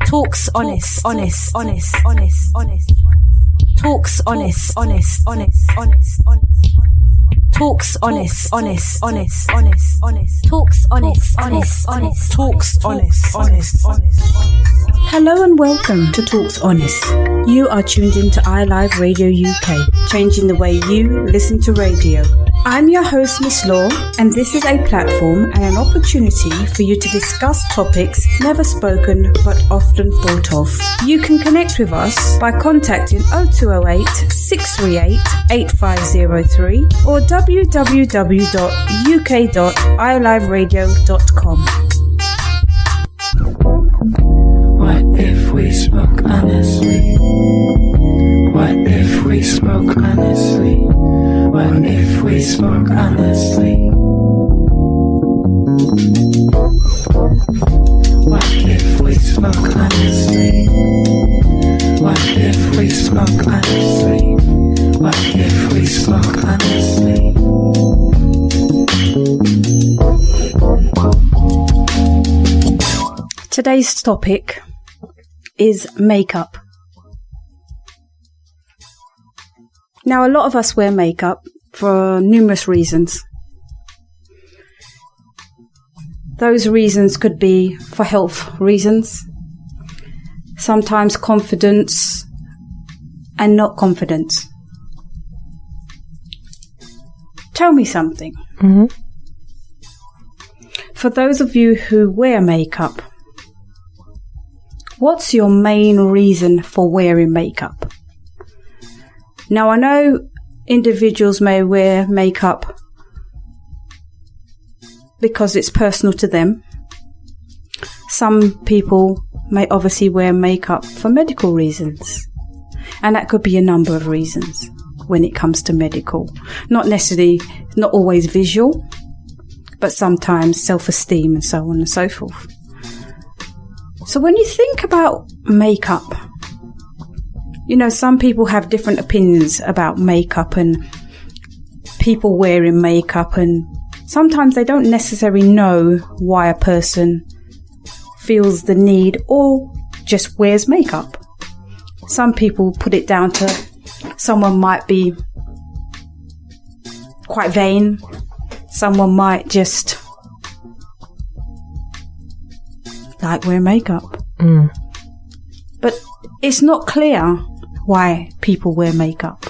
Talks honest. Talks honest. Talks honest. Talks honest. Hello and welcome to Talks Honest. You are tuned into iLive Radio UK, changing the way you listen to radio. I'm your host, Miss Law, and this is a platform and an opportunity for you to discuss topics never spoken but often thought of. You can connect with us by contacting 0208 638 8503 or www.uk.iliveradio.com. What if we spoke honestly? What if we spoke honestly? What if we spoke honestly? What if we spoke honestly? What if we spoke honestly? What if we spoke honestly? Today's topic is makeup. Now, a lot of us wear makeup for numerous reasons. Those reasons could be for health reasons, sometimes confidence and not confidence. Tell me something. Mm-hmm. For those of you who wear makeup, what's your main reason for wearing makeup? Now, I know individuals may wear makeup because it's personal to them. Some people may obviously wear makeup for medical reasons. And that could be a number of reasons when it comes to medical. Not always visual, but sometimes self-esteem and so on and so forth. So when you think about makeup, you know, some people have different opinions about makeup and people wearing makeup, and sometimes they don't necessarily know why a person feels the need or just wears makeup. Some people put it down to someone might be quite vain. Someone might just like wear makeup. But it's not clear why people wear makeup.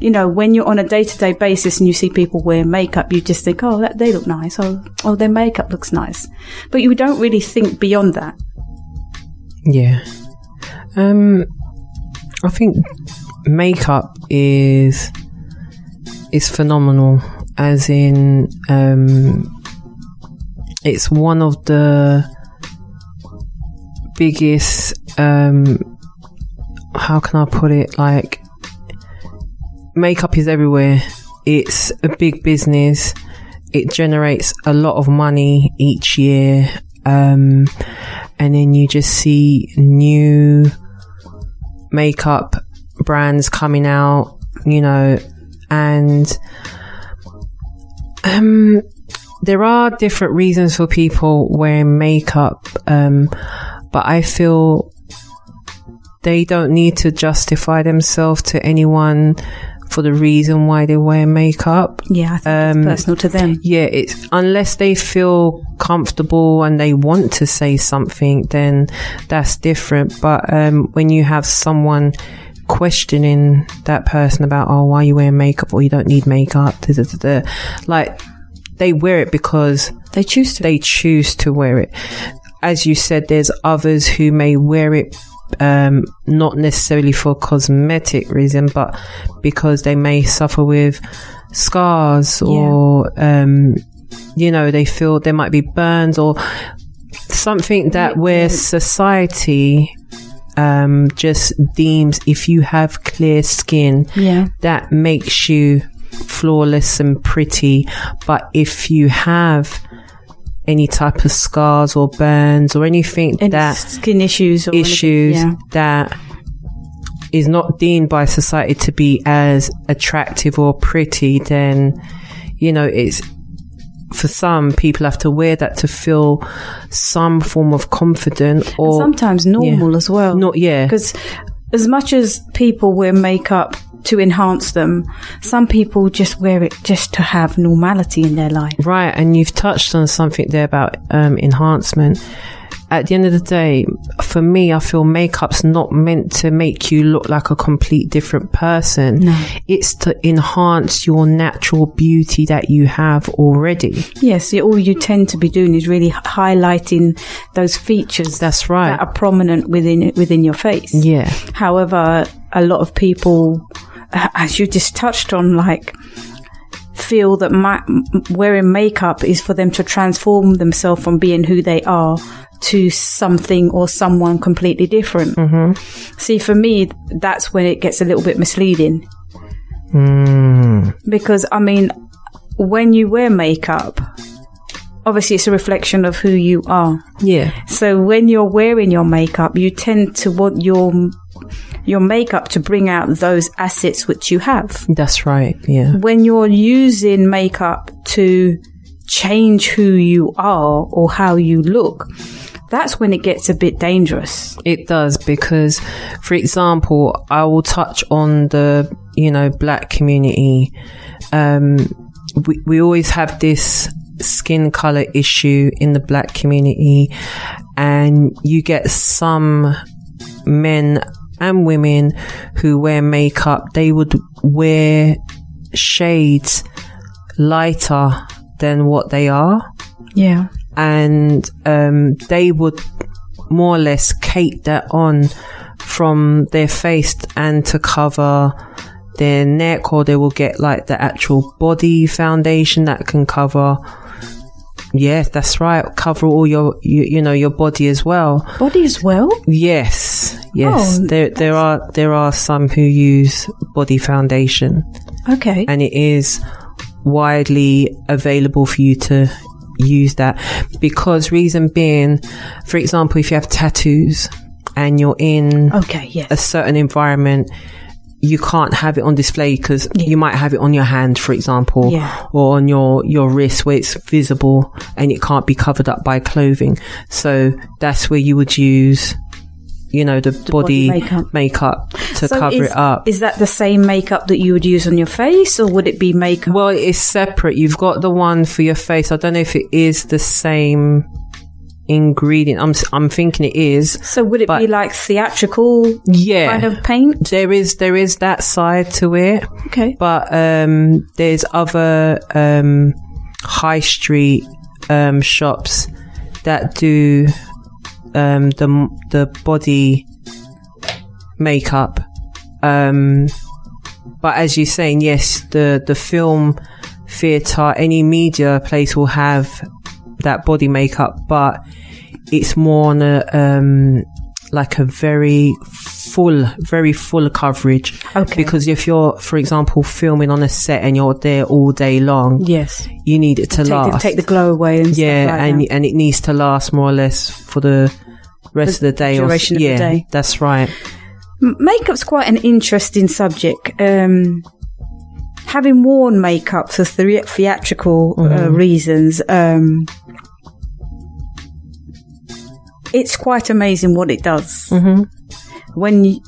You know, when you're on a day-to-day basis and you see people wear makeup, you just think, oh, they look nice. Oh, their makeup looks nice. But you don't really think beyond that. Yeah. I think makeup is phenomenal, as in it's one of the biggest how can I put it, like, makeup is everywhere. It's a big business. It generates a lot of money each year, and then you just see new makeup brands coming out, you know, and there are different reasons for people wearing makeup, but I feel they don't need to justify themselves to anyone for the reason why they wear makeup. Yeah, I think it's personal to them. Yeah, it's unless they feel comfortable and they want to say something, then that's different. But when you have someone questioning that person about, oh, why are you wearing makeup, or you don't need makeup, like, they wear it because they choose to wear it. As you said, there's others who may wear it not necessarily for cosmetic reason, but because they may suffer with scars, or you know, they feel there might be burns or something that where society just deems, if you have clear skin, that makes you flawless and pretty. But if you have any type of scars or burns or anything, that skin issues that is not deemed by society to be as attractive or pretty, then, you know, for some people have to wear that to feel some form of confidence, or and sometimes normal as well. Because as much as people wear makeup to enhance them, some people just wear it just to have normality in their life. Right, and you've touched on something there about enhancement. At the end of the day, for me, I feel makeup's not meant to make you look like a complete different person. No. It's to enhance your natural beauty that you have already. Yes, all you tend to be doing is really highlighting those features. That's right. That are prominent within your face. Yeah. However, a lot of people, as you just touched on, like, feel that wearing makeup is for them to transform themselves from being who they are to something or someone completely different. Mm-hmm. See, for me, that's when it gets a little bit misleading. Because, I mean, when you wear makeup, obviously it's a reflection of who you are. Yeah. So when you're wearing your makeup, you tend to want your makeup to bring out those assets which you have. That's right, yeah. When you're using makeup to change who you are or how you look, that's when it gets a bit dangerous. It does, because, for example, I will touch on the, black community. We always have this skin color issue in the black community, and you get some men and women who wear makeup. They would wear shades lighter than what they are. Yeah. And they would more or less cake that on from their face and to cover their neck, or they will get like the actual body foundation that can cover. Yes, that's right. Cover all your body as well. Body as well? Yes. Oh, there are some who use body foundation. Okay. And it is widely available for you to use that, because reason being, for example, if you have tattoos and you're in a certain environment, you can't have it on display because you might have it on your hand, for example, or on your wrist where it's visible and it can't be covered up by clothing. So that's where you would use the body makeup to cover it up. Is that the same makeup that you would use on your face, or would it be makeup? Well, it's separate. You've got the one for your face. I don't know if it is the same ingredient. I'm thinking it is. So would it be like theatrical kind of paint? There is that side to it. Okay. But there's other high street shops that do the body makeup, but as you're saying, yes, the film theatre, any media place will have that body makeup, but it's more on a like a very full coverage. Okay. Because if you're, for example, filming on a set and you're there all day long, yes, you need it to last. Take the glow away and stuff like that. And it needs to last more or less for the rest of the day. Duration of the day. That's right. Makeup's quite an interesting subject. Having worn makeup for theatrical reasons, it's quite amazing what it does. Mm-hmm. When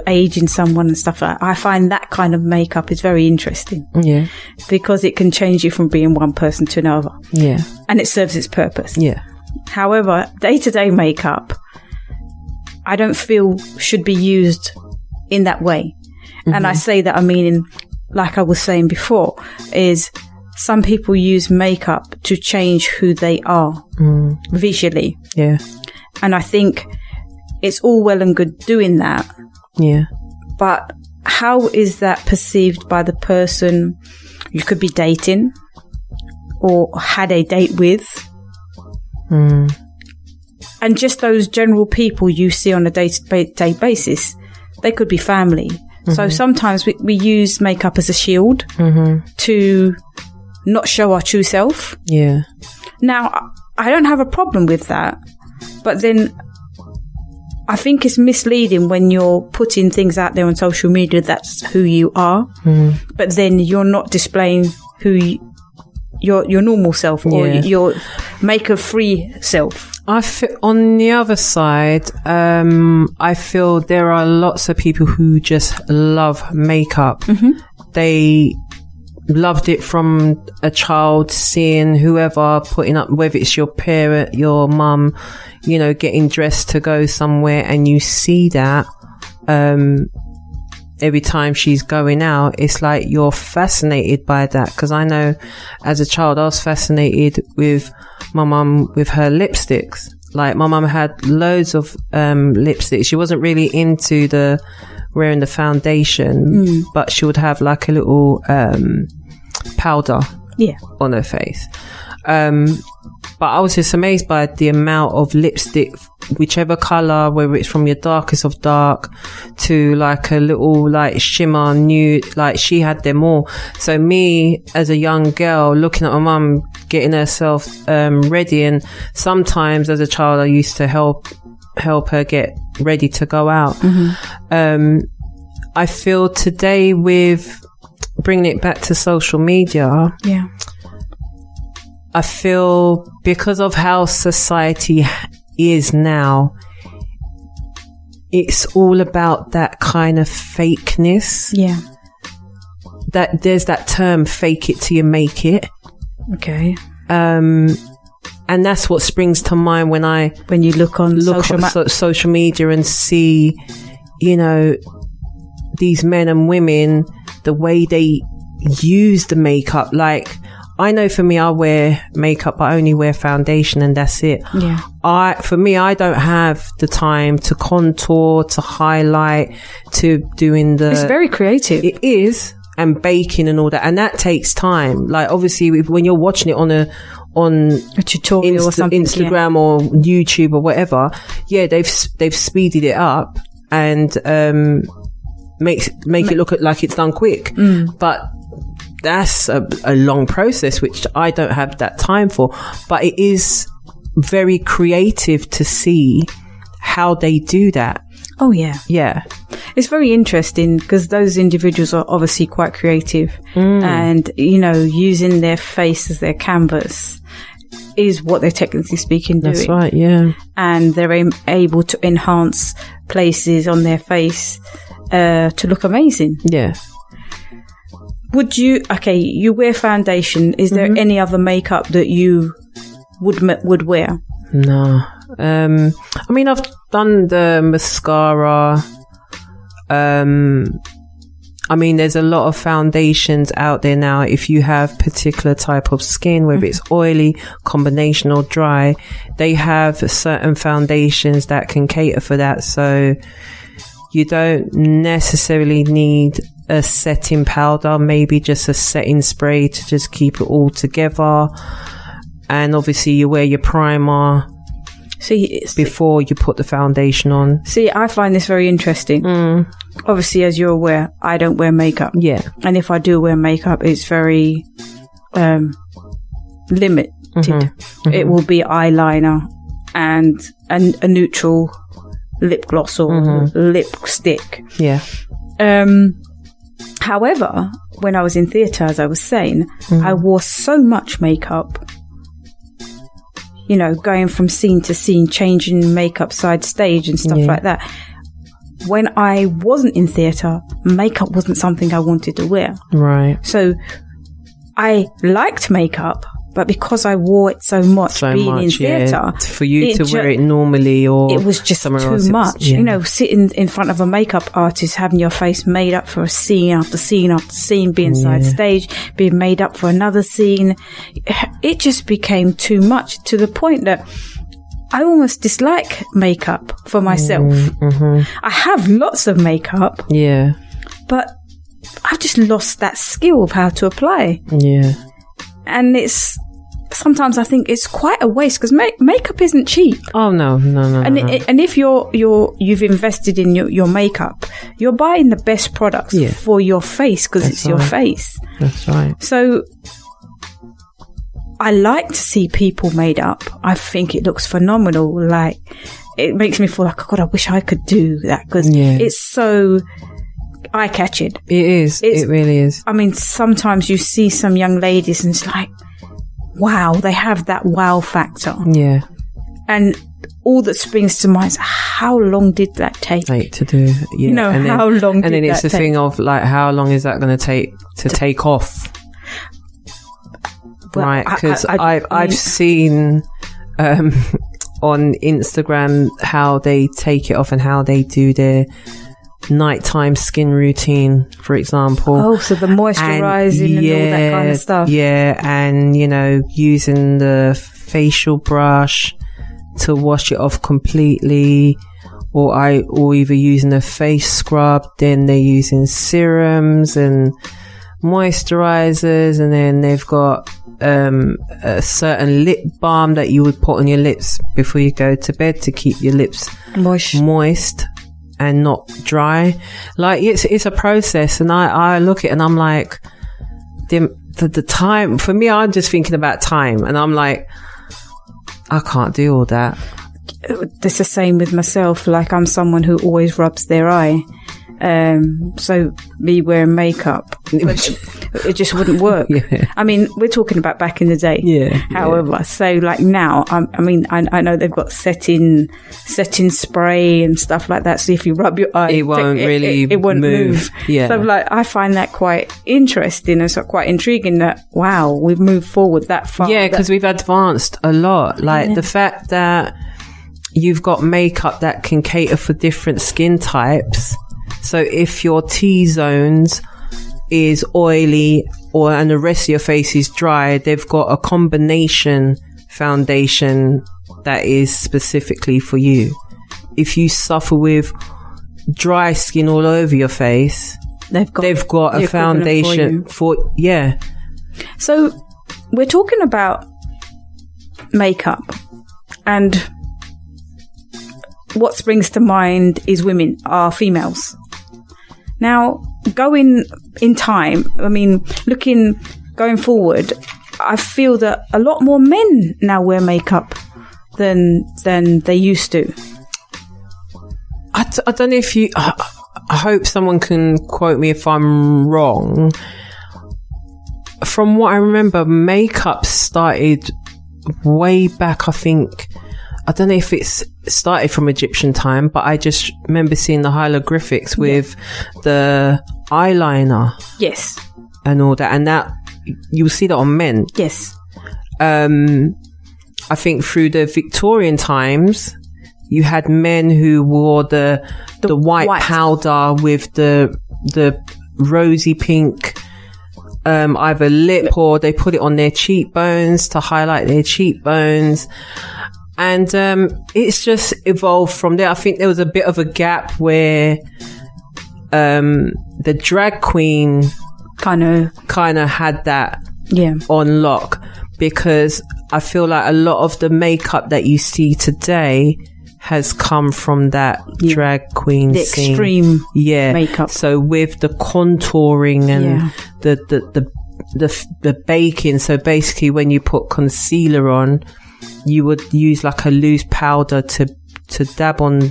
aging someone and stuff like that, I find that kind of makeup is very interesting. Yeah. Because it can change you from being one person to another. Yeah. And it serves its purpose. Yeah. However, day-to-day makeup, I don't feel should be used in that way. Mm-hmm. And I say that, I mean, like I was saying before, is some people use makeup to change who they are visually. Yeah. And I think it's all well and good doing that. Yeah. But how is that perceived by the person you could be dating or had a date with? And just those general people you see on a day-to-day basis, they could be family. Mm-hmm. So sometimes we use makeup as a shield to not show our true self. Yeah. Now, I don't have a problem with that, but then I think it's misleading when you're putting things out there on social media that's who you are, but then you're not displaying who your normal self or your makeup free self? On the other side, I feel there are lots of people who just love makeup. They loved it from a child, seeing whoever putting up, whether it's your parent, your mum, you know, getting dressed to go somewhere, and you see that every time she's going out. It's like you're fascinated by that, because I know as a child I was fascinated with my mum with her lipsticks. Like, my mum had loads of lipsticks. She wasn't really into the wearing the foundation, but she would have like a little powder on her face. But I was just amazed by the amount of lipstick, whichever colour, whether it's from your darkest of dark to like a little like shimmer nude, like she had them all. So me as a young girl looking at my mum getting herself ready, and sometimes as a child I used to help her get ready to go out. I feel today, with bringing it back to social media, I feel because of how society is now, it's all about that kind of fakeness. That there's that term, fake it till you make it. Okay. And that's what springs to mind when you look on social media and see, you know, these men and women, the way they use the makeup. Like, I know for me, I wear makeup, but I only wear foundation and that's it. For me, I don't have the time to contour, to highlight, to doing the... It's very creative. It is. And baking and all that. And that takes time. Like, obviously, when you're watching it on a tutorial or something, Instagram or YouTube or whatever, they've speeded it up and make it look like it's done quick. But that's a long process, which I don't have that time for. But it is very creative to see how they do that. Oh, yeah. It's very interesting because those individuals are obviously quite creative and, you know, using their face as their canvas is what they're technically speaking doing. That's right, yeah. And they're able to enhance places on their face to look amazing. Yeah. Would you wear foundation. Is there any other makeup that you would wear? No. I mean, I've done the mascara. I mean, there's a lot of foundations out there now. If you have particular type of skin, whether it's oily, combination or dry, they have certain foundations that can cater for that. So you don't necessarily need a setting powder, maybe just a setting spray to just keep it all together. And obviously you wear your primer before you put the foundation on. See, I find this very interesting. Obviously, as you're aware, I don't wear makeup. Yeah. And if I do wear makeup, it's very limited. It will be eyeliner and a neutral lip gloss or lipstick. Yeah. However, when I was in theatre, as I was saying, I wore so much makeup. You know, going from scene to scene, changing makeup side stage and stuff like that. When I wasn't in theatre, makeup wasn't something I wanted to wear. Right. So I liked makeup, but because I wore it so much in theatre, for you to wear it normally, or it was just too much. You know, sitting in front of a makeup artist, having your face made up for a scene after scene after scene, being side stage, being made up for another scene, it just became too much, to the point that I almost dislike makeup for myself. I have lots of makeup, but I've just lost that skill of how to apply. And it's sometimes I think it's quite a waste, because makeup isn't cheap. Oh no. And if you've invested in your makeup, you're buying the best products for your face, because it's your face. That's right. So I like to see people made up. I think it looks phenomenal. Like, it makes me feel like, oh God, I wish I could do that, because it's so eye-catching. It is. It really is. I mean, sometimes you see some young ladies and it's like, wow, they have that wow factor. Yeah. And all that springs to mind is, how long did that take? To do, yeah. You know, and how long did that take? And then it's the thing of, like, how long is that going to take to take off? Well, right, because I've seen on Instagram how they take it off and how they do their nighttime skin routine, for example. Oh, so the moisturizing and all that kind of stuff. Yeah, and, you know, using the facial brush to wash it off completely, or either using a face scrub, then they're using serums and moisturizers, and then they've got a certain lip balm that you would put on your lips before you go to bed to keep your lips moist and not dry. Like, it's a process, and I look at it and I'm like, the time for me, I'm just thinking about time, and I'm like, I can't do all that. It's the same with myself. Like, I'm someone who always rubs their eye. So me wearing makeup, it just wouldn't work. Yeah. I mean, we're talking about back in the day. Yeah. However, so like now, I know they've got setting spray and stuff like that. So if you rub your eye, it won't it won't move. Yeah. So like, I find that quite interesting and so quite intriguing that, wow, we've moved forward that far. Yeah, because we've advanced a lot. Like the fact that you've got makeup that can cater for different skin types. So if your T-zones is oily and the rest of your face is dry, they've got a combination foundation that is specifically for you. If you suffer with dry skin all over your face, they've got a foundation for yeah. So we're talking about makeup, and what springs to mind is women are females. Now, going in time, I mean, going forward, I feel that a lot more men now wear makeup than they used to. I don't know if I hope someone can quote me if I'm wrong. From what I remember, makeup started way back, I think. I don't know if it's started from Egyptian time, but I just remember seeing the hieroglyphics with the eyeliner. Yes. And all that. And that, you'll see that on men. Yes. I think through the Victorian times, you had men who wore the white powder with the rosy pink, either lip or they put it on their cheekbones to highlight their cheekbones. And it's just evolved from there. I think there was a bit of a gap where the drag queen kind of had that on lock, because I feel like a lot of the makeup that you see today has come from that drag queen scene. Extreme makeup. So with the contouring and the baking. So basically, when you put concealer on, you would use like a loose powder to dab on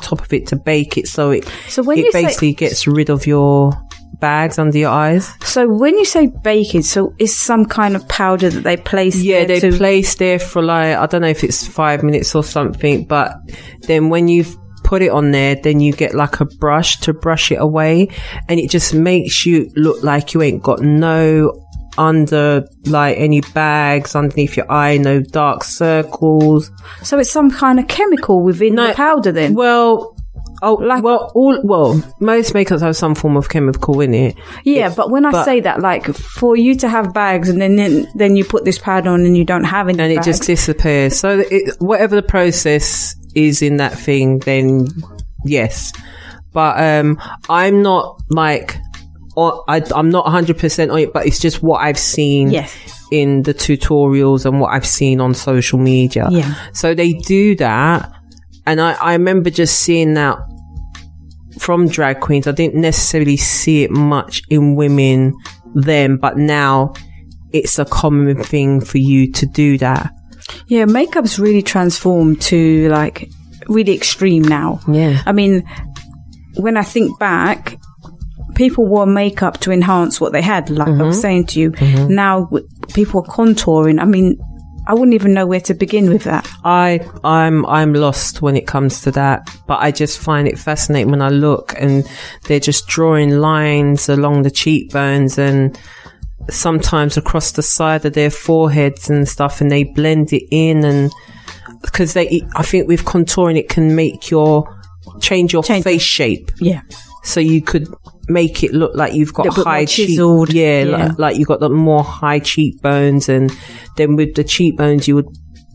top of it to bake it, so it basically gets rid of your bags under your eyes. So when you say baking, so it's some kind of powder that they place there? Yeah, they place there for like, I don't know if it's 5 minutes or something, but then when you've put it on there, then you get like a brush to brush it away, and it just makes you look like you ain't got no under, like, any bags underneath your eye, no dark circles. So it's some kind of chemical within the powder then? Most makeups have some form of chemical in it. Yeah, but when I say that, like, for you to have bags and then you put this powder on and you don't have any and bags. It just disappears. So whatever the process is in that thing, then yes. But I'm not like, I'm not 100% on it, but it's just what I've seen in the tutorials and what I've seen on social media. Yeah. So they do that, and I remember just seeing that from drag queens. I didn't necessarily see it much in women then, but now it's a common thing for you to do that. Yeah, makeup's really transformed to like really extreme now. Yeah. I mean, when I think back, people wore makeup to enhance what they had, like I was saying to you. Now people are contouring. I mean, I wouldn't even know where to begin with that. I'm lost when it comes to that, but I just find it fascinating when I look and they're just drawing lines along the cheekbones and sometimes across the side of their foreheads and stuff, and they blend it in, and because I think with contouring it can make change your face shape. Yeah. So you could make it look like you've got high chiseled. Like you've got the more high cheekbones, and then with the cheekbones you would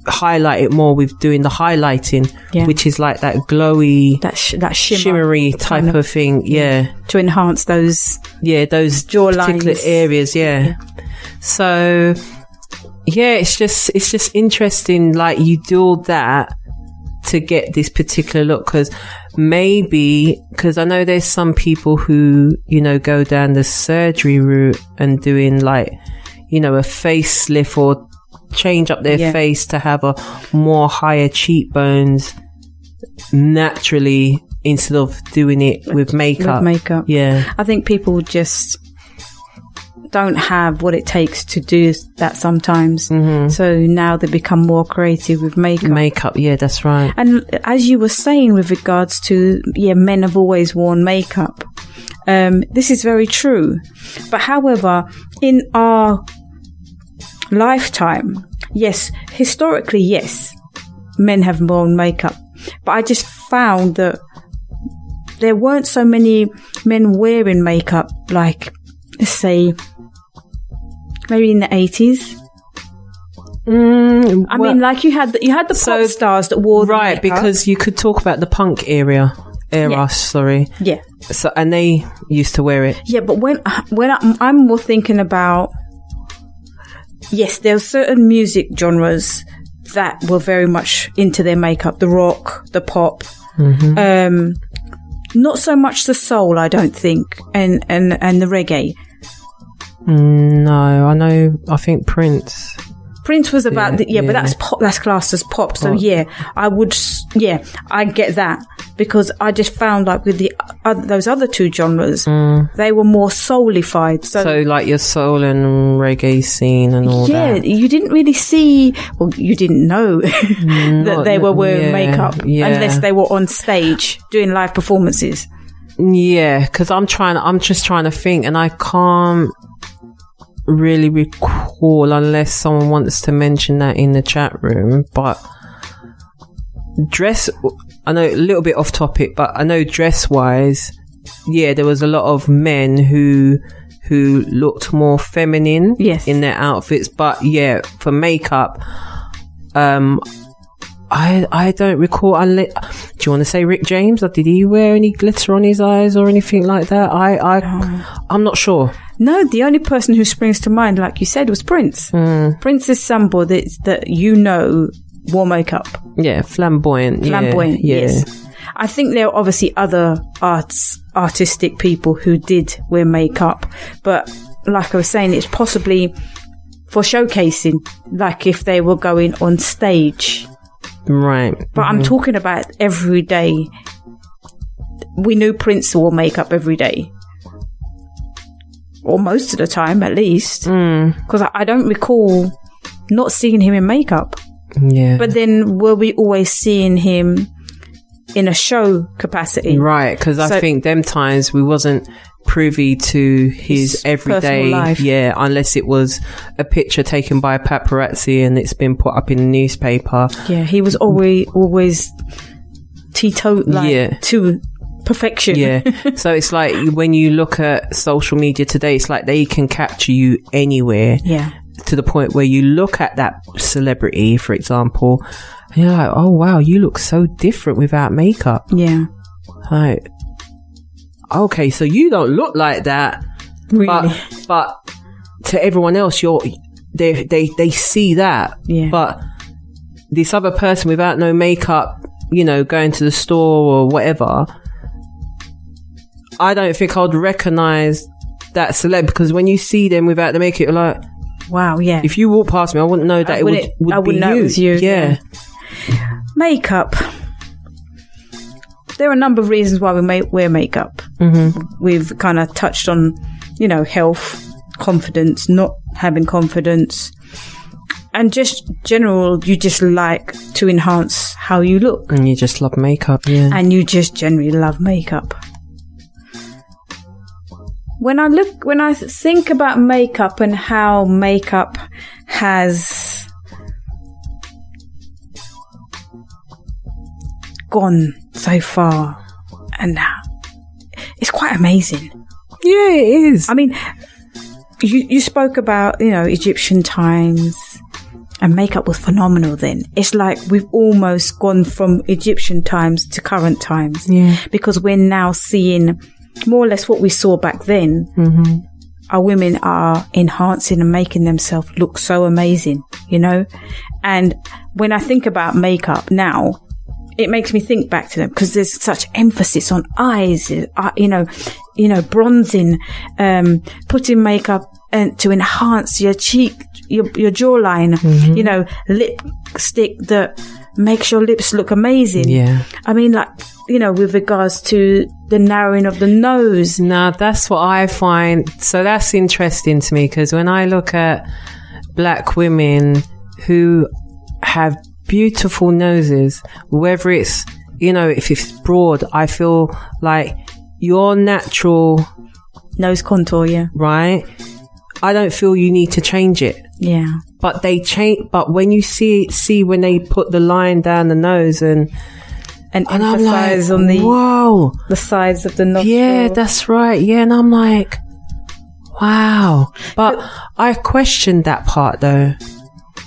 highlight it more with doing the highlighting, which is like that glowy, that shimmery type of thing, to enhance those jaw particular areas, So it's just interesting, like you do all that to get this particular look, because I know there's some people who, you know, go down the surgery route and doing like, you know, a facelift or change up their face to have a more higher cheekbones naturally instead of doing it with makeup. Yeah. I think people just don't have what it takes to do that sometimes. So now they become more creative with makeup. Yeah, that's right. And as you were saying with regards to, men have always worn makeup. This is very true. But however, in our lifetime, historically, men have worn makeup. But I just found that there weren't so many men wearing makeup, like, let's say, maybe in the 80s. I mean, like you had the pop stars that wore the makeup. Because you could talk about the punk era. Sorry. Yeah. So, and they used to wear it. Yeah, but when I'm more thinking about, there are certain music genres that were very much into their makeup. The rock, the pop. Not so much the soul, I don't think, and the reggae. No, I think Prince was about but that's pop, that's classed as pop. So I get that, because I just found like with those other two genres, they were more soulified. So like your soul and reggae scene and all that. You didn't really see, you didn't know that they were wearing makeup unless they were on stage doing live performances. Yeah, because I'm just trying to think, and I can't really recall unless someone wants to mention that in the chat room. But dress, I know a little bit off topic, but I know dress wise, there was a lot of men who looked more feminine in their outfits. But for makeup, I don't recall. Do you want to say Rick James, or did he wear any glitter on his eyes or anything like that? I'm not sure. No, the only person who springs to mind, like you said, was Prince. Prince is somebody that wore makeup. Yeah, flamboyant. Yes. I think there are obviously other artistic people who did wear makeup, but like I was saying, it's possibly for showcasing, like if they were going on stage. Right. But I'm talking about every day. We knew Prince wore makeup every day. Or most of the time, at least. Because I don't recall not seeing him in makeup. Yeah. But then were we always seeing him in a show capacity? Right, because I think them times we wasn't privy to his everyday life. Unless it was a picture taken by a paparazzi and it's been put up in the newspaper. Yeah, he was always teetotal, to perfection. So it's like when you look at social media today, it's like they can capture you anywhere. To the point where you look at that celebrity, for example, and you're like, oh wow, you look so different without makeup. Like, okay, so you don't look like that, really. But to everyone else, they see that. But this other person without no makeup, going to the store or whatever, I don't think I'd recognise that celeb, because when you see them without the makeup, you're like, wow, if you walk past me, I wouldn't know that I wouldn't know it was you. Yeah. Makeup. There are a number of reasons why we wear makeup. We've kind of touched on, health, confidence, not having confidence, and just general, you just like to enhance how you look. And you just love makeup, yeah. And you just generally love makeup. When I think about makeup and how makeup has gone so far, and it's quite amazing. Yeah, it is. I mean, you spoke about, Egyptian times, and makeup was phenomenal then. It's like we've almost gone from Egyptian times to current times. Yeah. Because we're now seeing more or less what we saw back then. Mm-hmm. Our women are enhancing and making themselves look so amazing, And when I think about makeup now, it makes me think back to them because there's such emphasis on eyes, bronzing, putting makeup to enhance your cheek, your jawline, mm-hmm. Lipstick that makes your lips look amazing. Yeah. I mean, with regards to the narrowing of the nose. Now, that's what I find. So that's interesting to me because when I look at black women who have beautiful noses, whether it's, if it's broad, I feel like your natural nose contour, yeah. Right? I don't feel you need to change it. Yeah. But they change, but when you see when they put the line down the nose and emphasize like, on the sides of the nostril. Yeah, that's right. Yeah, and I'm like, wow. But I questioned that part though.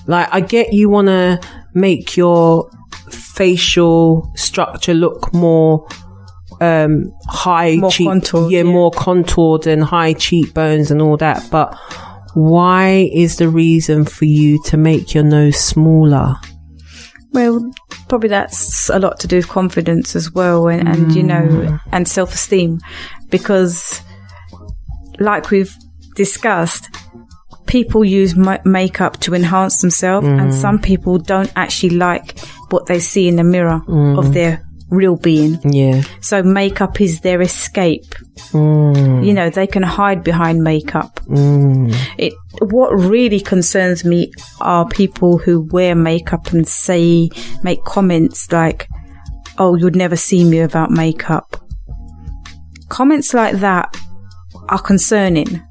Like, I get you want to make your facial structure look more high, more contoured, more contoured and high cheekbones and all that. But why is the reason for you to make your nose smaller? Well, probably that's a lot to do with confidence as well, and and self-esteem, because like we've discussed, people use makeup to enhance themselves, and some people don't actually like what they see in the mirror of their real being. Yeah. So makeup is their escape. They can hide behind makeup. What really concerns me are people who wear makeup and make comments like, "Oh, you'd never see me without makeup." Comments like that are concerning.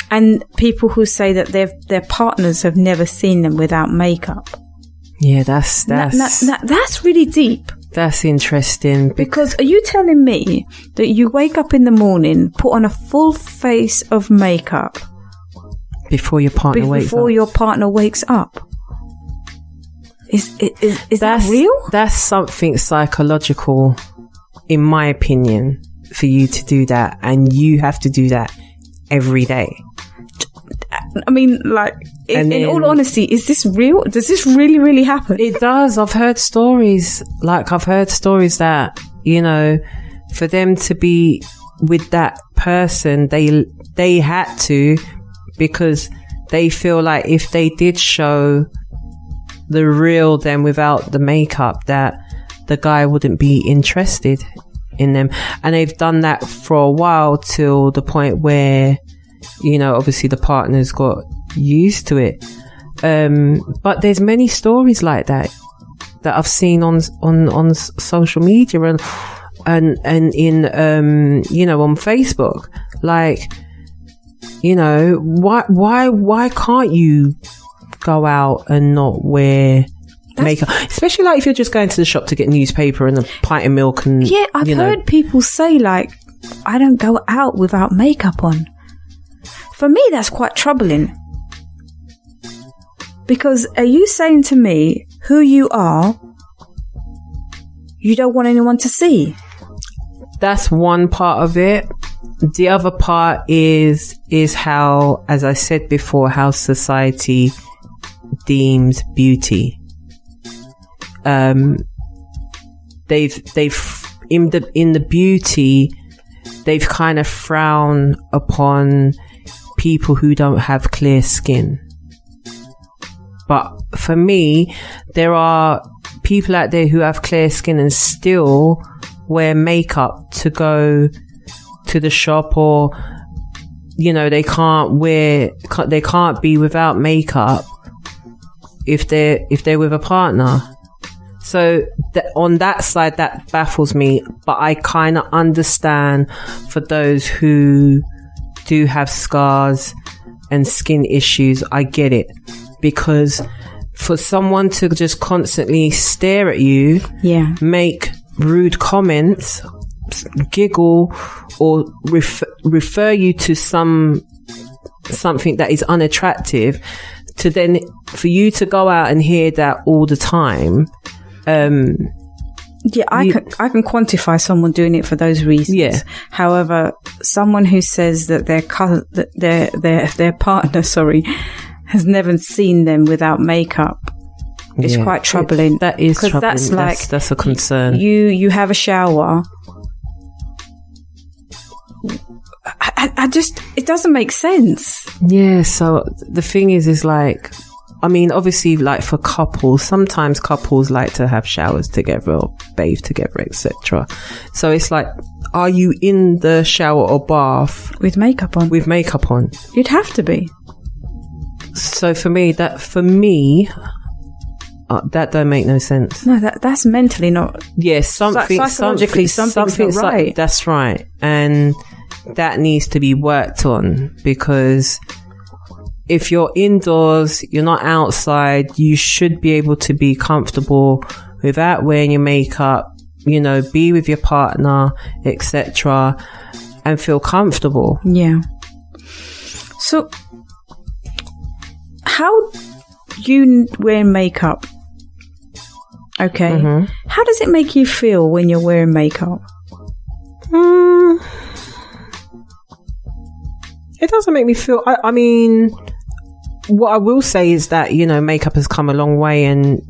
And people who say that their partners have never seen them without makeup. Yeah, that's really deep. That's interesting. Because are you telling me that you wake up in the morning, put on a full face of makeup before your partner wakes up? Is that real? That's something psychological, in my opinion, for you to do that, and you have to do that every day. I mean, like, in all honesty, is this real? Does this really, really happen? It does. I've heard stories that, for them to be with that person, they had to, because they feel like if they did show the real them without the makeup, that the guy wouldn't be interested in them. And they've done that for a while, till the point where, obviously the partners got used to it. But there's many stories like that I've seen on social media and in on Facebook. Like, why can't you go out and not wear makeup? Especially like if you're just going to the shop to get newspaper and a pint of milk and I've heard people say, like, I don't go out without makeup on. For me, that's quite troubling. Because are you saying to me who you are, you don't want anyone to see? That's one part of it. The other part is how, as I said before, how society deems beauty. They've in the beauty, they've kind of frowned upon people who don't have clear skin. But for me, there are people out there who have clear skin and still wear makeup to go to the shop or they can't be without makeup if they're with a partner. So on that side, that baffles me, but I kind of understand for those who do have scars and skin issues. I get it, because for someone to just constantly stare at you, make rude comments, giggle, or refer you to something that is unattractive, to then for you to go out and hear that all the time. I can quantify someone doing it for those reasons. Yeah. However, someone who says that their partner, has never seen them without makeup is quite troubling. That is troubling. That's a concern. You have a shower. I just, it doesn't make sense. Yeah. So the thing is like, I mean, obviously, like for couples, sometimes couples like to have showers together or bathe together, etc. So it's like, are you in the shower or bath with makeup on? With makeup on, you'd have to be. So for me, that don't make no sense. No, that's mentally not. Yes, psychologically, something's not right. That's right, and that needs to be worked on, because if you're indoors, you're not outside, you should be able to be comfortable without wearing your makeup, be with your partner, etc., and feel comfortable. Yeah. So, how you wear makeup? Okay. Mm-hmm. How does it make you feel when you're wearing makeup? It doesn't make me feel... I mean, what I will say is that, makeup has come a long way, and,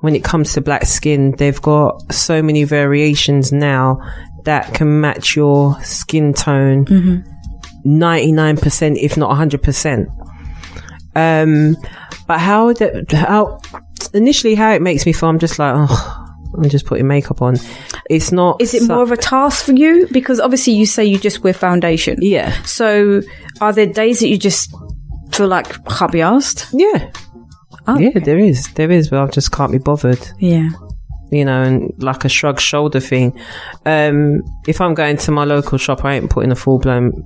when it comes to black skin, they've got so many variations now that can match your skin tone 99%, if not 100%. But how initially how it makes me feel, I'm just like, I'm just putting makeup on. It's not. Is it more of a task for you? Because obviously you say you just wear foundation. Yeah. So are there days that you just feel like can't be asked? Yeah. Oh, yeah, okay. There is, but I just can't be bothered. Yeah. And like a shrug shoulder thing. If I'm going to my local shop, I ain't putting a full blown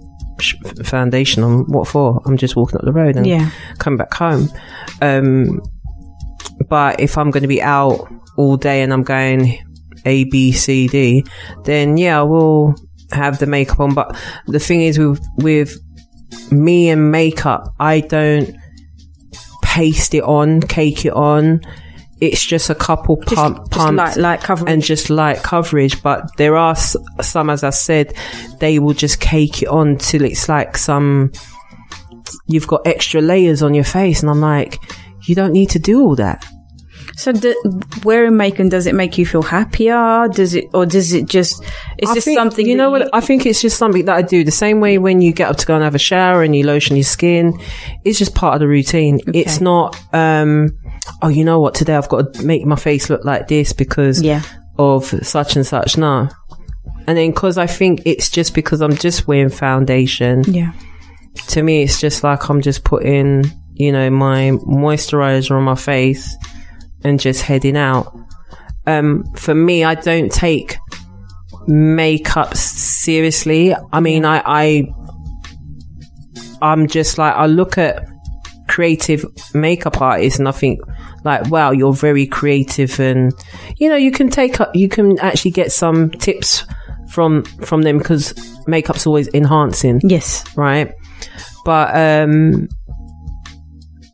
foundation on. What for? I'm just walking up the road and coming back home. But if I'm going to be out all day and I'm going A, B, C, D, then I will have the makeup on. But the thing is with me and makeup, I don't paste it on, cake it on. It's just a couple pumps light coverage. And just light coverage. But there are some, as I said, they will just cake it on till it's like you've got extra layers on your face, and I'm like, you don't need to do all that. So wearing makeup, does it make you feel happier? Does it just, something, what? I think it's just something that I do the same way when you get up to go and have a shower and you lotion your skin. It's just part of the routine. Okay. It's not, you know what, today I've got to make my face look like this because of such and such. No. And then because I think it's just because I'm just wearing foundation. Yeah. To me, it's just like I'm just putting, my moisturizer on my face and just heading out. For me, I don't take makeup seriously. I mean, I'm just like, I look at creative makeup artists and I think like, wow, you're very creative, and you can actually get some tips from them, because makeup's always enhancing. Yes. Right. But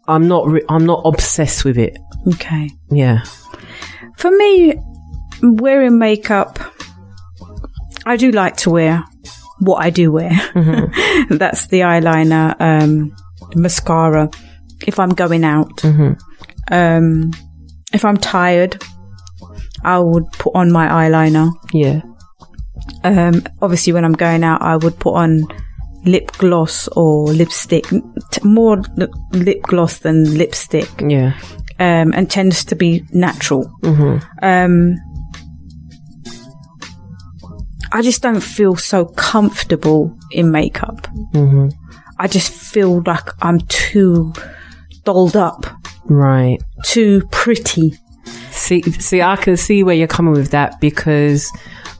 I'm not obsessed with it. Okay. Yeah. For me, wearing makeup, I do like to wear what I do wear. Mm-hmm. That's the eyeliner, mascara, if I'm going out. Mm-hmm. If I'm tired, I would put on my eyeliner. Yeah. Obviously, when I'm going out, I would put on lip gloss or lipstick. More lip gloss than lipstick. Yeah. And tends to be natural. Mm-hmm. I just don't feel so comfortable in makeup. Mm-hmm. I just feel like I'm too dolled up. Right. Too pretty. See, I can see where you're coming with that, because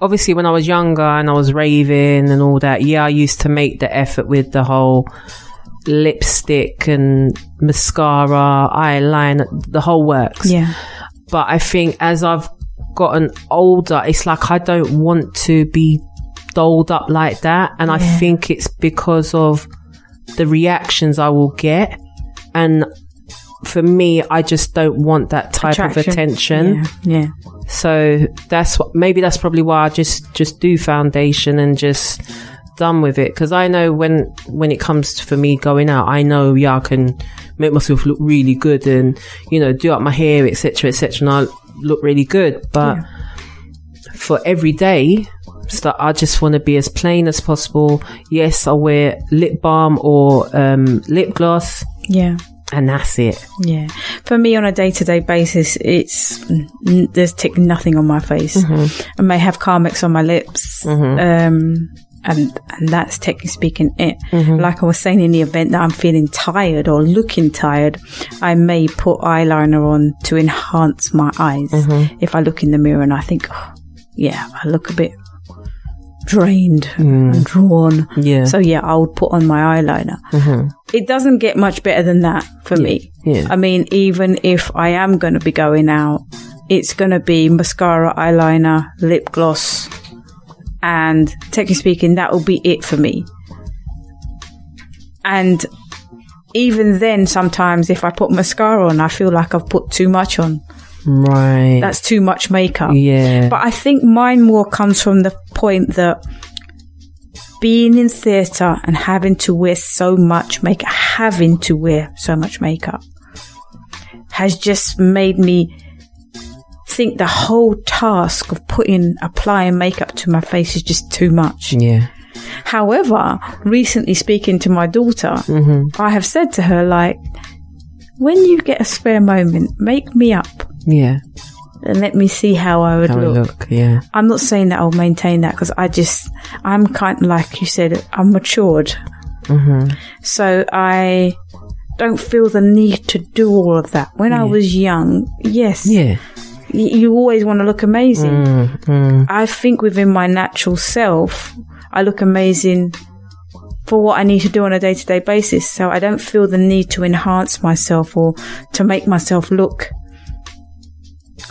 obviously when I was younger and I was raving and all that, I used to make the effort with the whole lipstick and mascara, eyeliner, the whole works. Yeah. But I think as I've gotten older, it's like I don't want to be dolled up like that. And I think it's because of the reactions I will get. And for me, I just don't want that type of attention. Yeah. So that's probably why I just do foundation and just done with it. Because I know when it comes to, for me going out, I know I can make myself look really good and, you know, do up my hair, etc., and I look really good. But for every day, so I just want to be as plain as possible. Yes, I'll wear lip balm or lip gloss. Yeah. And that's it. Yeah. For me, on a day-to-day basis, there's nothing on my face. Mm-hmm. I may have Carmex on my lips. Mm-hmm. And that's technically speaking it. Mm-hmm. Like I was saying, in the event that I'm feeling tired or looking tired, I may put eyeliner on to enhance my eyes. Mm-hmm. If I look in the mirror and I think, I look a bit drained and drawn. Yeah. So I would put on my eyeliner. Mm-hmm. It doesn't get much better than that for me. Yeah. I mean, even if I am going to be going out, it's going to be mascara, eyeliner, lip gloss, and technically speaking, that will be it for me. And even then, sometimes if I put mascara on, I feel like I've put too much on. Right. That's too much makeup. Yeah. But I think mine more comes from the point that being in theatre and having to wear so much makeup has just made me think the whole task of applying makeup to my face is just too much. Yeah. However, recently speaking to my daughter, I have said to her, like, when you get a spare moment, make me up. Yeah. And let me see how I would look. Yeah. I'm not saying that I'll maintain that, because I'm kind of, like you said, I'm matured. Mm-hmm. So I don't feel the need to do all of that. When I was young, yes. Yeah. You always want to look amazing. I think within my natural self, I look amazing for what I need to do on a day-to-day basis. So I don't feel the need to enhance myself or to make myself look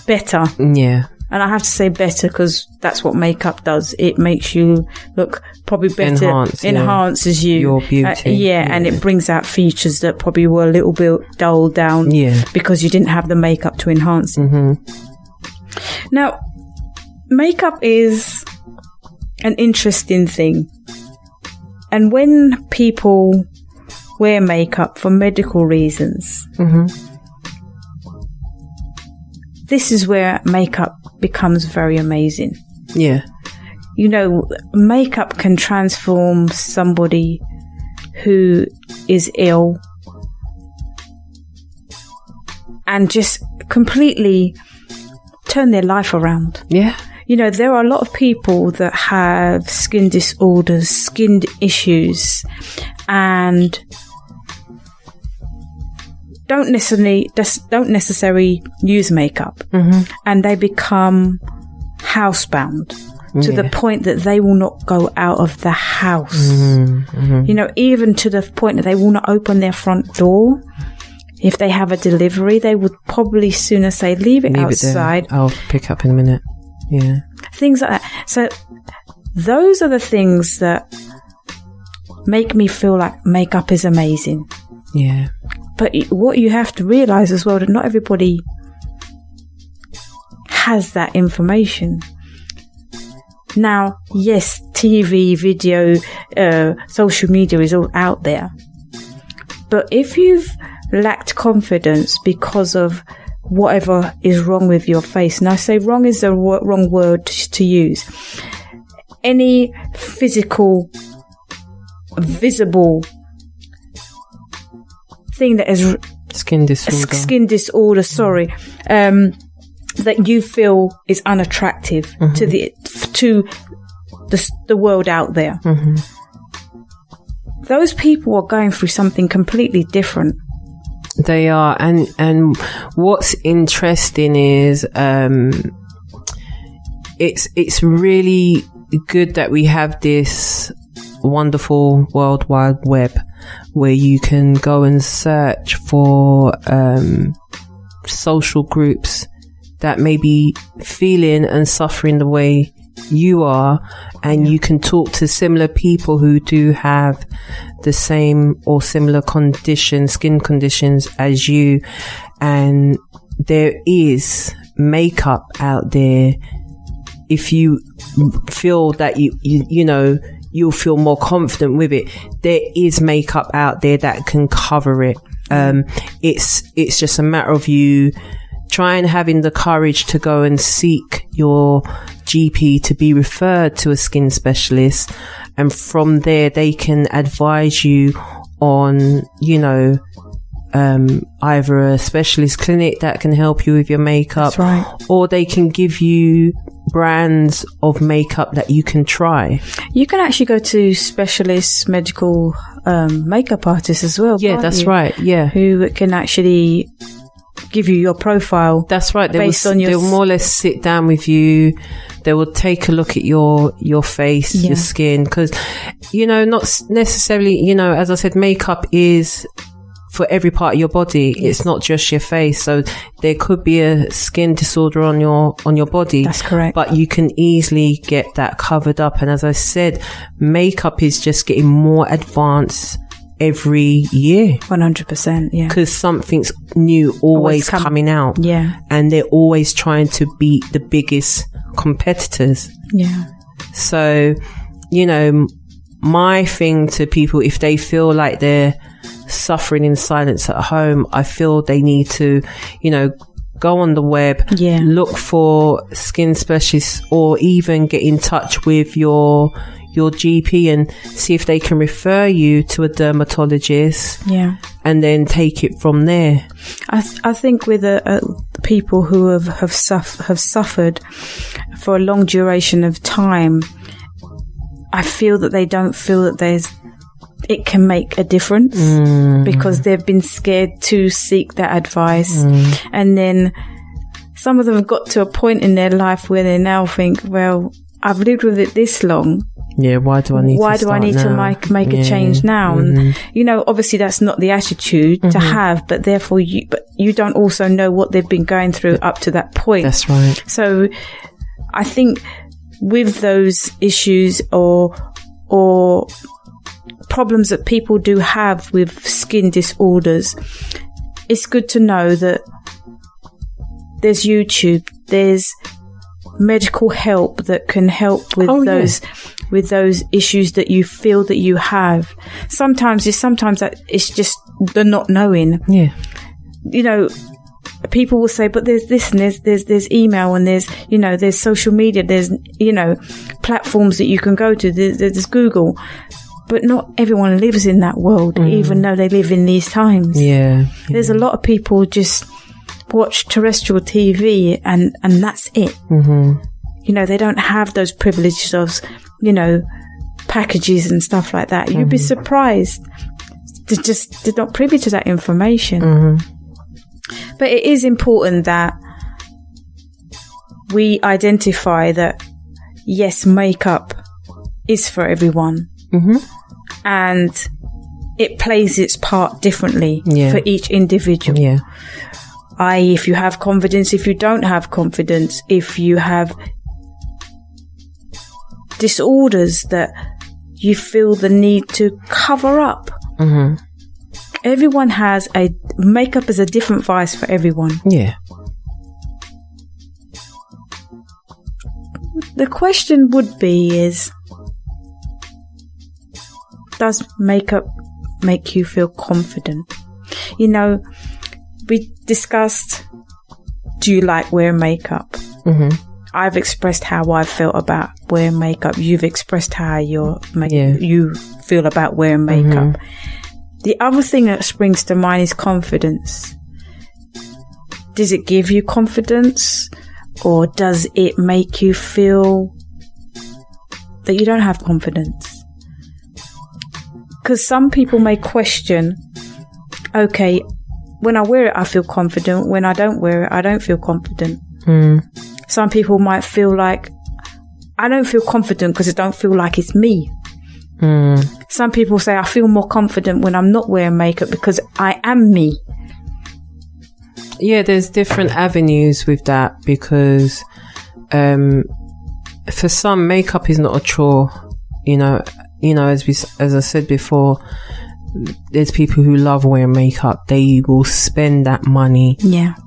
better. Yeah. And I have to say better, because that's what makeup does. It makes you look probably better. Enhances you. Your beauty. And it brings out features that probably were a little bit dulled down. Yeah. Because you didn't have the makeup to enhance it. Mm-hmm. Now, makeup is an interesting thing. And when people wear makeup for medical reasons, this is where makeup becomes very amazing. Yeah. You know, makeup can transform somebody who is ill and just completely turn their life around. Yeah. You know, there are a lot of people that have skin disorders, skin issues, and don't necessarily use makeup, and they become housebound to the point that they will not go out of the house. You know, even to the point that they will not open their front door. If they have a delivery, they would probably sooner say, leave it outside. I'll pick up in a minute. Yeah. Things like that. So those are the things that make me feel like makeup is amazing. Yeah. But what you have to realise as well, that not everybody has that information. Now, yes, TV, video, social media is all out there. But if you've lacked confidence because of whatever is wrong with your face, and I say wrong is the wrong word to use, any physical, visible thing that is skin disorder, that you feel is unattractive to the world out there. Those people are going through something completely different. They are, and what's interesting is it's really good that we have this wonderful World Wide Web where you can go and search for social groups that may be feeling and suffering the way you are, and you can talk to similar people who do have the same or similar conditions, skin conditions as you. And there is makeup out there. If you feel that you know, you'll feel more confident with it, there is makeup out there that can cover it. It's just a matter of you trying, having the courage to go and seek your GP to be referred to a skin specialist, and from there they can advise you on, you know, either a specialist clinic that can help you with your makeup. That's right. Or they can give you brands of makeup that you can try. You can actually go to specialist medical makeup artists as well. Yeah, that's right. Yeah, who can actually give you your profile. That's right. They'll more or less sit down with you. They will take a look at your face, your skin, because, you know, not necessarily, you know, as I said, makeup is for every part of your body. It's not just your face. So there could be a skin disorder on your body. That's correct. But you can easily get that covered up. And as I said, makeup is just getting more advanced every year. 100%, yeah. Because something's new always coming out. Yeah. And they're always trying to beat the biggest competitors. Yeah. So, you know, my thing to people, if they feel like they're suffering in silence at home, I feel they need to, you know, go on the web, look for skin specialists, or even get in touch with your GP and see if they can refer you to a dermatologist. Yeah. And then take it from there. I think with people who have suffered for a long duration of time, I feel that they don't feel that it can make a difference because they've been scared to seek that advice. And then some of them have got to a point in their life where they now think, well, I've lived with it this long. Yeah, why do I need to make a change now? And, you know, obviously that's not the attitude to have, but therefore you don't also know what they've been going through up to that point. That's right. So I think with those issues or problems that people do have with skin disorders, it's good to know that there's YouTube, there's medical help that can help with with those issues that you feel that you have. Sometimes it's just the not knowing. Yeah. You know, people will say, but there's this and there's email and there's social media, there's, you know, platforms that you can go to, there's Google. But not everyone lives in that world, even though they live in these times. Yeah. There's a lot of people just watch terrestrial TV and that's it. You know, they don't have those privileges of, you know, packages and stuff like that. You'd be surprised. They're not privy to that information. But it is important that we identify that, yes, makeup is for everyone. And it plays its part differently for each individual. Yeah. i.e. if you have confidence, if you don't have confidence, if you have disorders that you feel the need to cover up. Everyone has makeup is a different vice for everyone. Yeah. The question would be is, does makeup make you feel confident? You know, we discussed, do you like wearing makeup? I've expressed how I felt about wearing makeup. You've expressed how you feel about wearing makeup. The other thing that springs to mind is confidence. Does it give you confidence, or does it make you feel that you don't have confidence. Because some people may question, okay, when I wear it, I feel confident. When I don't wear it, I don't feel confident. Some people might feel like, I don't feel confident because I don't feel like it's me. Some people say, I feel more confident when I'm not wearing makeup because I am me. Yeah, there's different avenues with that because for some, makeup is not a chore. You know, as I said before, there's people who love wearing makeup. They will spend that money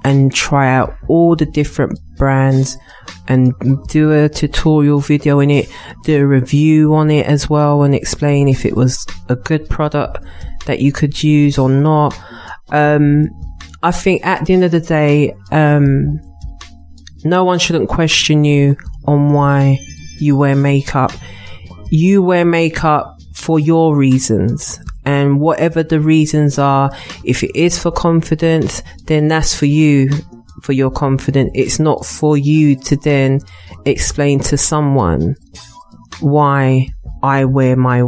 and try out all the different brands and do a tutorial video in it, do a review on it as well, and explain if it was a good product that you could use or not. I think at the end of the day, no one shouldn't question you on why you wear makeup. You wear makeup for your reasons, and whatever the reasons are, if it is for confidence, then that's for you, for your confidence. It's not for you to then explain to someone why I wear my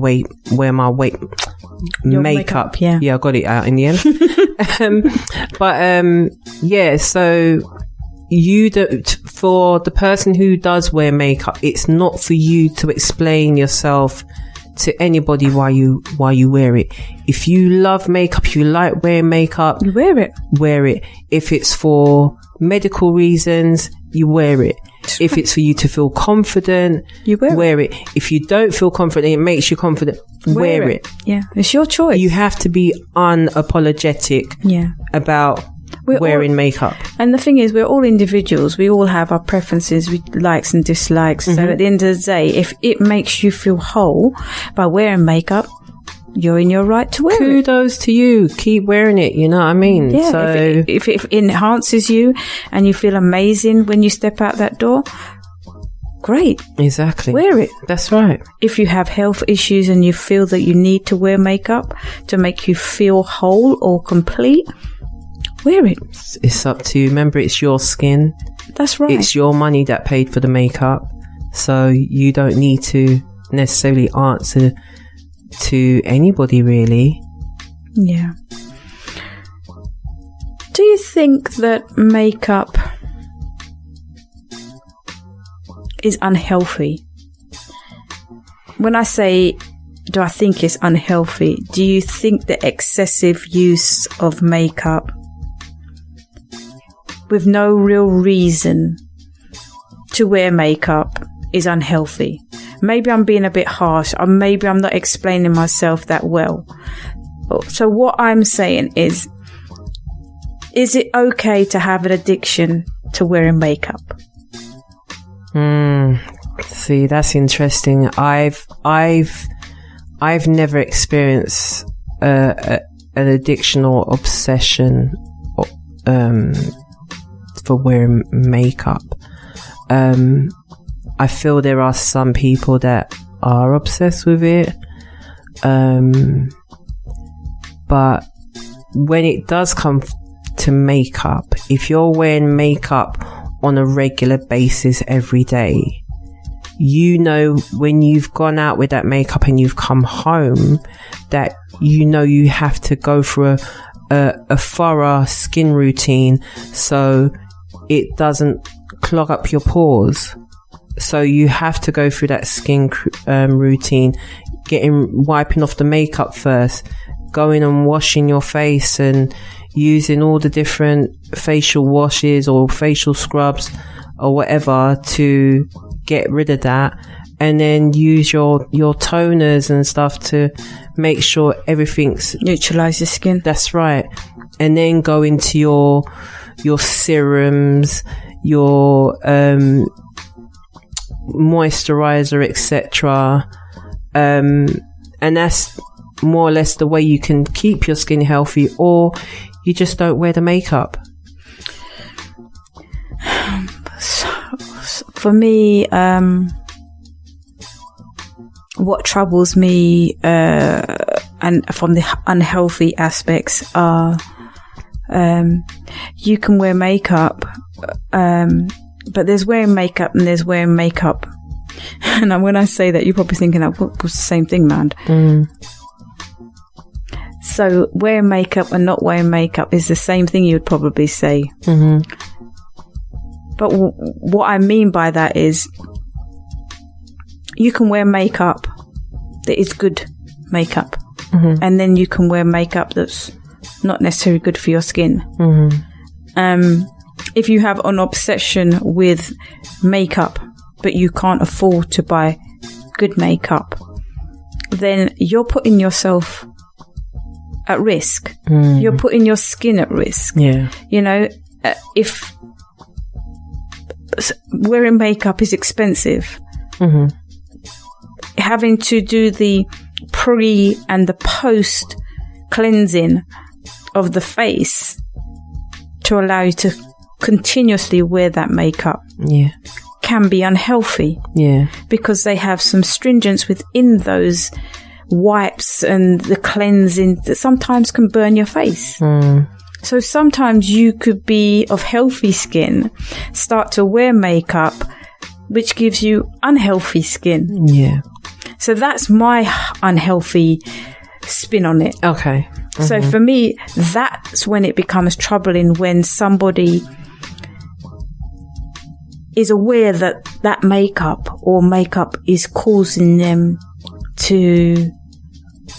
makeup. Yeah, I got it out in the end. So for the person who does wear makeup, it's not for you to explain yourself to anybody why you wear it. If you love makeup, you like wearing makeup, you wear it. If it's for medical reasons, you wear it. If it's for you to feel confident, you wear it. If you don't feel confident, it makes you confident, wear it. Yeah, it's your choice. You have to be unapologetic about wearing makeup. And the thing is, we're all individuals. We all have our preferences, likes and dislikes. So at the end of the day, if it makes you feel whole by wearing makeup, you're in your right to wear it. Kudos to you. Keep wearing it. You know what I mean? Yeah. So if it enhances you and you feel amazing when you step out that door, great. Exactly. Wear it. That's right. If you have health issues and you feel that you need to wear makeup to make you feel whole or complete, wear it. It's up to you. Remember, it's your skin. That's right. It's your money that paid for the makeup. So you don't need to necessarily answer to anybody, really. Yeah. Do you think that makeup is unhealthy? When I say, do I think it's unhealthy, do you think the excessive use of makeup with no real reason to wear makeup is unhealthy? Maybe I'm being a bit harsh, or maybe I'm not explaining myself that well. So what I'm saying is it okay to have an addiction to wearing makeup? See, that's interesting. I've never experienced an addiction or obsession for wearing makeup. I feel there are some people that are obsessed with it. But when it does come to makeup, if you're wearing makeup on a regular basis every day, you know when you've gone out with that makeup and you've come home that you know you have to go through a thorough skin routine so it doesn't clog up your pores. So you have to go through that skin routine, wiping off the makeup first, going and washing your face and using all the different facial washes or facial scrubs or whatever to get rid of that, and then use your toners and stuff to make sure everything's neutralize your skin. That's right. And then go into your serums, your moisturizer, etc. And that's more or less the way you can keep your skin healthy, or you just don't wear the makeup. For me, what troubles me and from the unhealthy aspects are you can wear makeup, but there's wearing makeup and there's wearing makeup And when I say that, you're probably thinking that was the same thing, man. So wearing makeup and not wearing makeup is the same thing, you'd probably say. But what I mean by that is you can wear makeup that is good makeup. And then you can wear makeup that's not necessarily good for your skin. If you have an obsession with makeup, but you can't afford to buy good makeup, then you're putting yourself at risk. You're putting your skin at risk. Yeah. You know, if wearing makeup is expensive, having to do the pre and the post cleansing of the face to allow you to continuously wear that makeup can be unhealthy. Because they have some stringents within those wipes and the cleansing that sometimes can burn your face. So sometimes you could be of healthy skin, start to wear makeup, which gives you unhealthy skin. So that's my unhealthy spin on it. Okay. So for me, that's when it becomes troubling, when somebody is aware that that makeup is causing them to,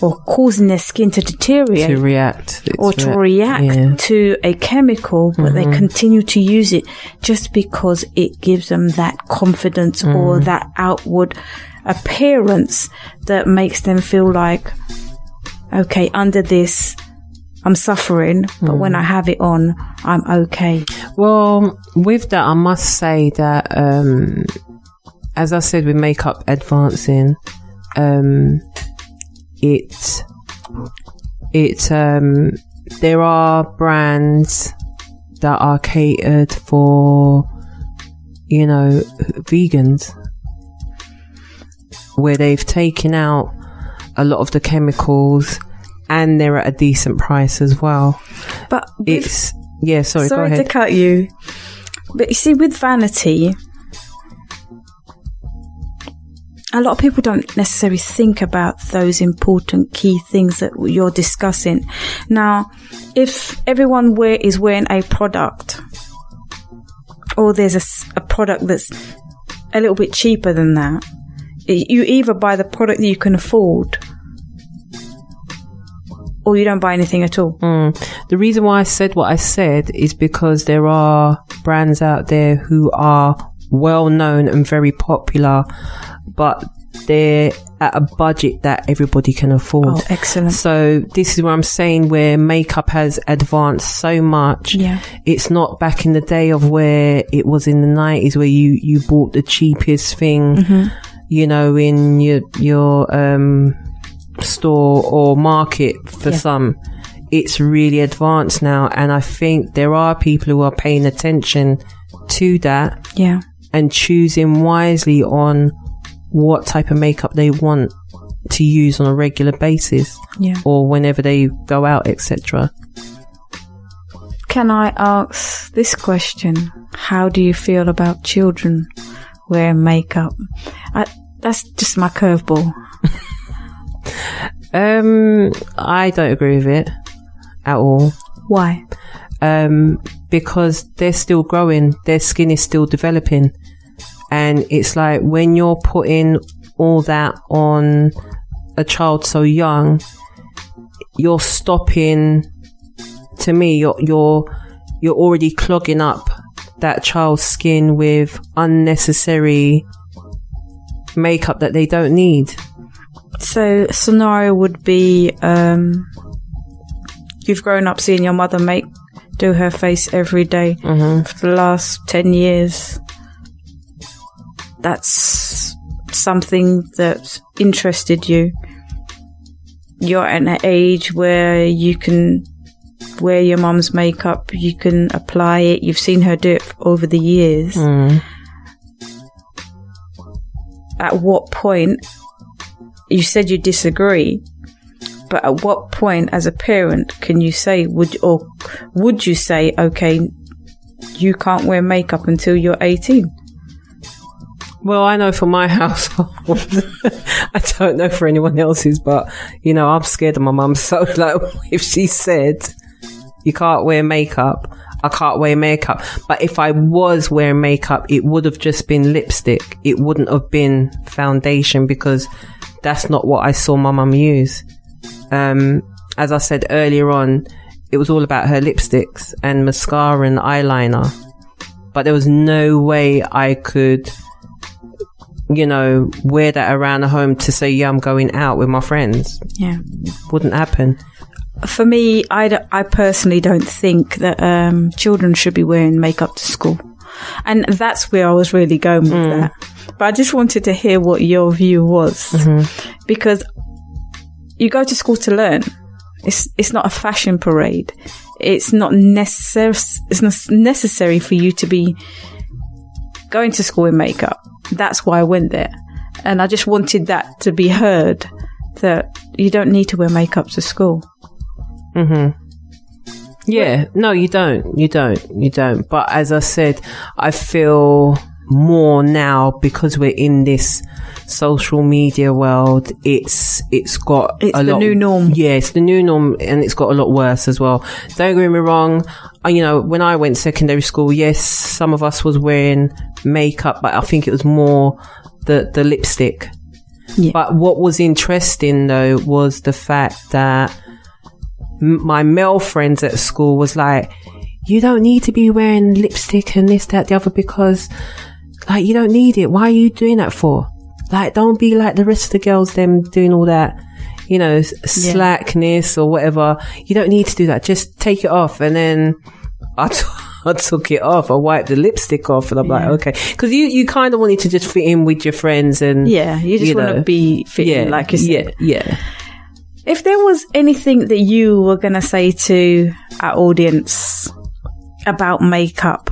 or causing their skin to deteriorate. To react. To a chemical, but they continue to use it just because it gives them that confidence or that outward appearance that makes them feel like, okay, under this I'm suffering, but when I have it on, I'm okay. Well, with that, I must say that, as I said, with makeup advancing, there are brands that are catered for, you know, vegans, where they've taken out a lot of the chemicals and they're at a decent price as well. But it's, go ahead. Sorry to cut you, but you see, with vanity, a lot of people don't necessarily think about those important key things that you're discussing. Now, if everyone is wearing a product, or there's a product that's a little bit cheaper than that, you either buy the product that you can afford, or you don't buy anything at all. The reason why I said what I said is because there are brands out there who are well known and very popular, but they're at a budget that everybody can afford. Oh, excellent. So this is what I'm saying, where makeup has advanced so much. Yeah. It's not back in the day of where it was in the 90s, where you bought the cheapest thing, you know, in your store or market for some. It's really advanced now, and I think there are people who are paying attention to that and choosing wisely on what type of makeup they want to use on a regular basis or whenever they go out, etc. Can I ask this question? How do you feel about children wearing makeup? That's just my curveball. I don't agree with it at all. Why? Because they're still growing, their skin is still developing, and it's like when you're putting all that on a child so young, you're stopping. To me, you're already clogging up that child's skin with unnecessary makeup that they don't need. So scenario would be, you've grown up seeing your mother do her face every day for the last 10 years. That's something that interested you. You're at an age where you can wear your mum's makeup, you can apply it, you've seen her do it over the years. At what point, you said you disagree, but at what point as a parent can you say, would you say, okay, you can't wear makeup until you're 18? Well, I know for my household, I don't know for anyone else's, but, you know, I'm scared of my mum. So, like, if she said, you can't wear makeup, I can't wear makeup. But if I was wearing makeup, it would have just been lipstick. It wouldn't have been foundation, because that's not what I saw my mum use. As I said earlier on, it was all about her lipsticks and mascara and eyeliner. But there was no way I could, you know, wear that around the home to say, yeah, I'm going out with my friends. Yeah. Wouldn't happen. For me, I personally don't think that children should be wearing makeup to school. And that's where I was really going with that. But I just wanted to hear what your view was. Because you go to school to learn. It's not a fashion parade. It's not necessary for you to be going to school in makeup. That's why I went there. And I just wanted that to be heard, that you don't need to wear makeup to school. Yeah, no, you don't. But as I said, I feel more now, because we're in this social media world, it's the new norm. Yeah, it's the new norm, and it's got a lot worse as well. Don't get me wrong, you know, when I went secondary school, yes, some of us was wearing makeup, but I think it was more the lipstick. Yeah. But what was interesting though was the fact that my male friends at school was like, you don't need to be wearing lipstick and this, that, the other, because like, you don't need it. Why are you doing that for? Like, don't be like the rest of the girls, them doing all that, you know, slackness or whatever. You don't need to do that. Just take it off. And then I took it off. I wiped the lipstick off, and I'm like, okay. Because you kind of wanted to just fit in with your friends, and you just want to be fitting, like you said. Yeah. If there was anything that you were going to say to our audience about makeup,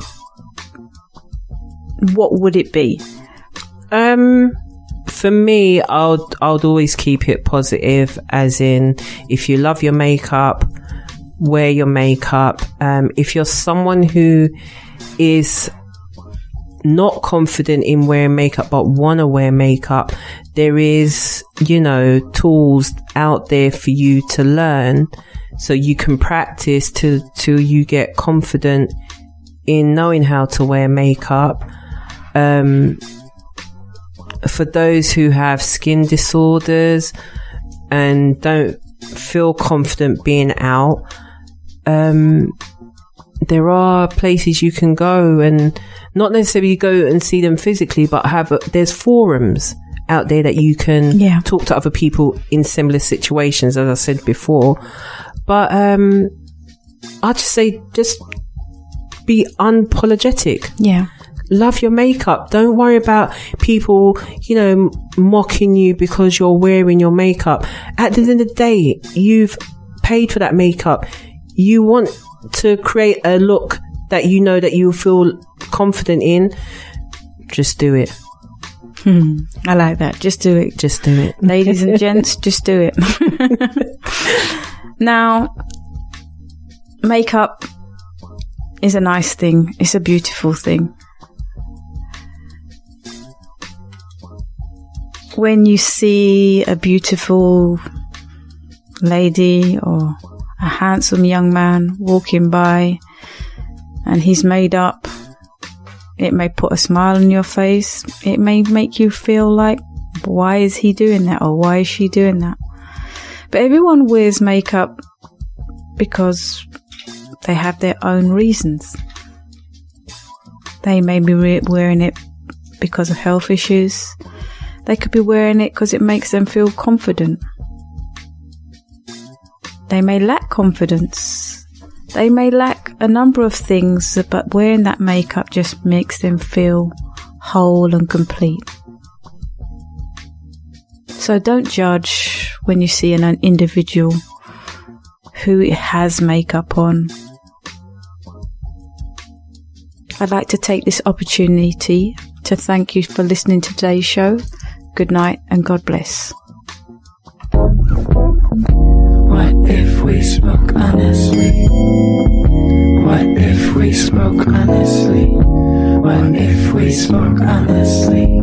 what would it be? For me, I'd always keep it positive, as in, if you love your makeup, wear your makeup. If you're someone who is not confident in wearing makeup but want to wear makeup, there is, you know, tools out there for you to learn, so you can practice till you get confident in knowing how to wear makeup. For those who have skin disorders and don't feel confident being out, there are places you can go, and not necessarily go and see them physically, but there's forums out there that you can talk to other people in similar situations, as I said before. But I'd just say, just be unapologetic. Yeah. Love your makeup. Don't worry about people, you know, mocking you because you're wearing your makeup. At the end of the day, you've paid for that makeup. You want to create a look that you know that you feel confident in. Just do it. I like that. Just do it. Just do it. Ladies and gents, just do it. Now, makeup is a nice thing. It's a beautiful thing. When you see a beautiful lady or a handsome young man walking by and he's made up, it may put a smile on your face. It may make you feel like, why is he doing that, or why is she doing that? But everyone wears makeup because they have their own reasons. They may be wearing it because of health issues. They could be wearing it because it makes them feel confident. They may lack confidence. They may lack a number of things, but wearing that makeup just makes them feel whole and complete. So don't judge when you see an individual who has makeup on. I'd like to take this opportunity to thank you for listening to today's show. Good night and God bless. What if we spoke honestly? What if we spoke honestly? What if we spoke honestly?